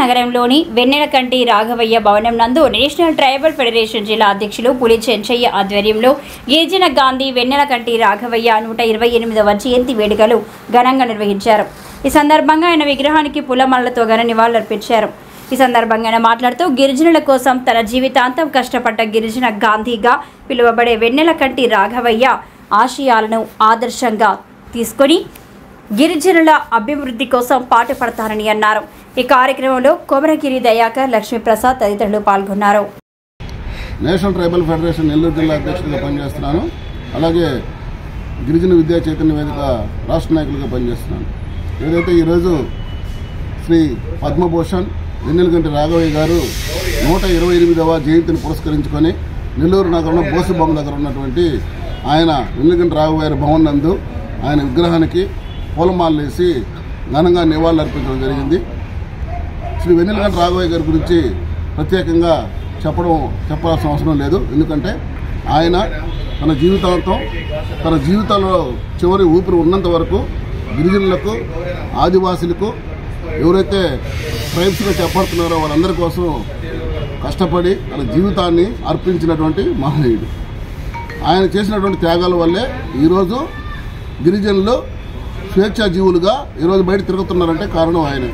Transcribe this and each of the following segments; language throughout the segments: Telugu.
నగరంలోని వెన్నెలకంటి రాఘవయ్య భవనం నందు నేషనల్ ట్రైబల్ ఫెడరేషన్ జిల్లా అధ్యక్షులు పులి చెంచయ్య ఆధ్వర్యంలో గిరిజన గాంధీ వెన్నెలకంటి రాఘవయ్య 128వ జయంతి వేడుకలు ఘనంగా నిర్వహించారు. ఈ సందర్భంగా ఆయన విగ్రహానికి పూలమాలలతో ఘన నివాళులర్పించారు. ఈ సందర్భంగా ఆయన మాట్లాడుతూ గిరిజనుల కోసం తన జీవితాంతం కష్టపడ్డ గిరిజన గాంధీగా పిలువబడే వెన్నెలకంటి రాఘవయ్య ఆశయాలను ఆదర్శంగా తీసుకొని గిరిజనుల అభివృద్ధి కోసం పాటుపడతారని అన్నారు. ఈ కార్యక్రమంలో కొమరగిరి దయాకర్, లక్ష్మీప్రసాద్ తదితరులు పాల్గొన్నారు. నేషనల్ ట్రైబల్ ఫెడరేషన్ నెల్లూరు జిల్లా అధ్యక్షుడిగా పనిచేస్తున్నాను. అలాగే గిరిజన విద్యా చైతన్య వేదిక రాష్ట్ర నాయకులుగా పనిచేస్తున్నాను. ఏదైతే ఈరోజు శ్రీ పద్మభూషణ్ వెన్నెలకంటి రాఘవయ్య గారు 128వ జయంతిని పురస్కరించుకొని నెల్లూరు నగరంలో బోసుబొమ్మ దగ్గర ఉన్నటువంటి ఆయన వెన్నెలకంటి రాఘవయ్య గారి భవన్ నందు ఆయన విగ్రహానికి పూలమాలలు వేసి ఘనంగా నివాళులు అర్పించడం జరిగింది. శ్రీ వెన్నెలకంటి రాఘవయ్య గారి గురించి ప్రత్యేకంగా చెప్పాల్సిన అవసరం లేదు. ఎందుకంటే ఆయన తన జీవితంలో చివరి ఊపిరి ఉన్నంత వరకు గిరిజనులకు, ఆదివాసులకు, ఎవరైతే ట్రైబ్స్గా చెప్పడుతున్నారో వాళ్ళందరి కోసం కష్టపడి తన జీవితాన్ని అర్పించినటువంటి మహనీయుడు. ఆయన చేసినటువంటి త్యాగాల వల్లే ఈరోజు గిరిజనులు స్వేచ్ఛాజీవులుగా ఈరోజు బయట తిరుగుతున్నారంటే కారణం ఆయనే.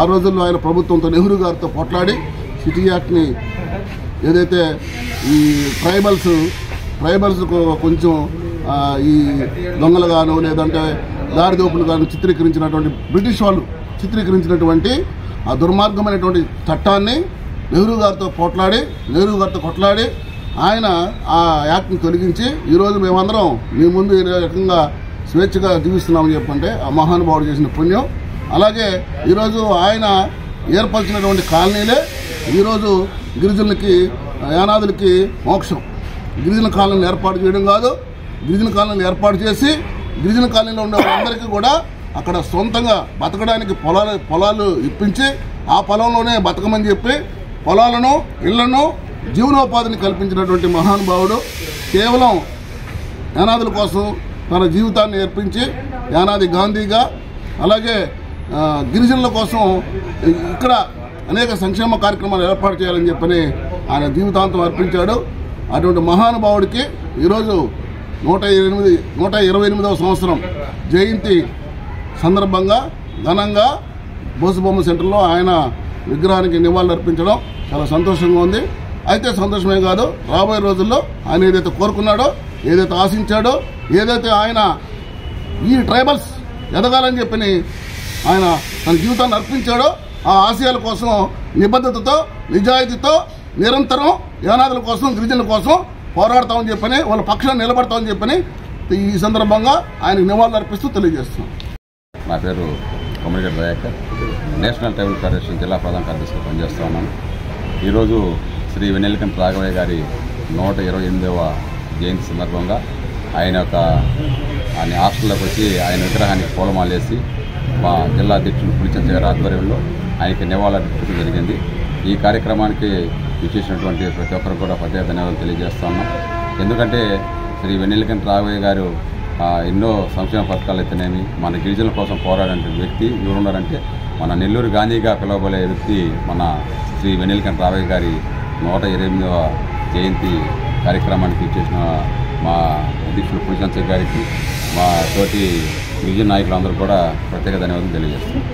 ఆ రోజుల్లో ఆయన ప్రభుత్వంతో, నెహ్రూ గారితో పోట్లాడి సిటీ యాక్ట్ని ఏదైతే ఈ ట్రైబల్స్ కొంచెం ఈ దొంగలుగాను లేదంటే దారిదోపులు గాను చిత్రీకరించినటువంటి బ్రిటిష్ వాళ్ళు చిత్రీకరించినటువంటి ఆ దుర్మార్గమైనటువంటి చట్టాన్ని నెహ్రూ గారితో కొట్లాడి ఆయన ఆ యాక్ట్ని తొలగించి ఈరోజు మేమందరం మీ ముందు ఈ రకంగా స్వేచ్ఛగా జీవిస్తున్నామని చెప్పంటే ఆ మహానుభావుడు చేసిన పుణ్యం. అలాగే ఈరోజు ఆయన ఏర్పరిచినటువంటి కాలనీలే ఈరోజు గిరిజనులకి, యానాదులకి మోక్షం. గిరిజన కాలనీలు ఏర్పాటు చేయడం కాదు, గిరిజన కాలనీలు ఏర్పాటు చేసి గిరిజన కాలనీలో ఉండే వాళ్ళందరికీ కూడా అక్కడ సొంతంగా బతకడానికి పొలాలు ఇప్పించి ఆ పొలంలోనే బతకమని చెప్పి పొలాలను, ఇళ్లను, జీవనోపాధిని కల్పించినటువంటి మహానుభావుడు. కేవలం యానాదుల కోసం తన జీవితాన్ని అర్పించి యానాది గాంధీగా, అలాగే గిరిజనుల కోసం ఇక్కడ అనేక సంక్షేమ కార్యక్రమాలు ఏర్పాటు చేయాలని చెప్పని ఆయన జీవితాంతం అర్పించాడు. అటువంటి మహానుభావుడికి ఈరోజు 128వ సంవత్సరం జయంతి సందర్భంగా ఘనంగా బోసుబొమ్మ సెంటర్లో ఆయన విగ్రహానికి నివాళులు అర్పించడం చాలా సంతోషంగా ఉంది. అయితే సంతోషమే కాదు, రాబోయే రోజుల్లో ఆయన ఏదైతే కోరుకున్నాడో, ఏదైతే ఆశించాడో, ఏదైతే ఆయన ఈ ట్రైబల్స్ ఎదగాలని చెప్పని ఆయన తన జీవితాన్ని అర్పించాడో ఆ ఆశయాల కోసం నిబద్ధతతో, నిజాయితీతో నిరంతరం యానాదుల కోసం, గిరిజనుల కోసం పోరాడతామని చెప్పని, వాళ్ళ పక్షాన్ని నిలబడతామని చెప్పని ఈ సందర్భంగా ఆయనకు నివాళులు అర్పిస్తూ తెలియజేస్తున్నాం. నా పేరు Komaragiri Dayakar, national tribal federation జిల్లా ప్రధాన కార్యదర్శిగా పనిచేస్తూ ఉన్నాను. ఈరోజు శ్రీ వెన్నెలకంటి రాఘవయ్య గారి 128వ జయంతి సందర్భంగా ఆయన హాస్టల్లోకి వచ్చి ఆయన విగ్రహానికి పూలమాలేసి మా జిల్లా అధ్యక్షుడు పులి చెంచయ్య గారి ఆధ్వర్యంలో ఆయనకి నివాళులు అర్పించడం జరిగింది. ఈ కార్యక్రమానికి విచ్చేసినటువంటి ప్రతి ఒక్కరు కూడా ప్రత్యేక ధన్యవాదాలు తెలియజేస్తా ఉన్నాం. ఎందుకంటే శ్రీ వెన్నెలకంటి రాఘవయ్య గారు ఎన్నో సంక్షేమ పథకాలు అయితేనేమి మన గిరిజనుల కోసం పోరాడే వ్యక్తి ఎవరున్నారంటే మన నెల్లూరు గాంధీగా పిలువబడే వ్యక్తి మన శ్రీ వెన్నెలకంటి రాఘవయ్య గారి 128వ జయంతి కార్యక్రమానికి ఇచ్చేసిన మా అధ్యక్షుడు పులి చెంచయ్య గారికి, మా తోటి గిరిజన నాయకులందరూ కూడా ప్రత్యేక ధన్యవాదాలు తెలియజేస్తున్నాం.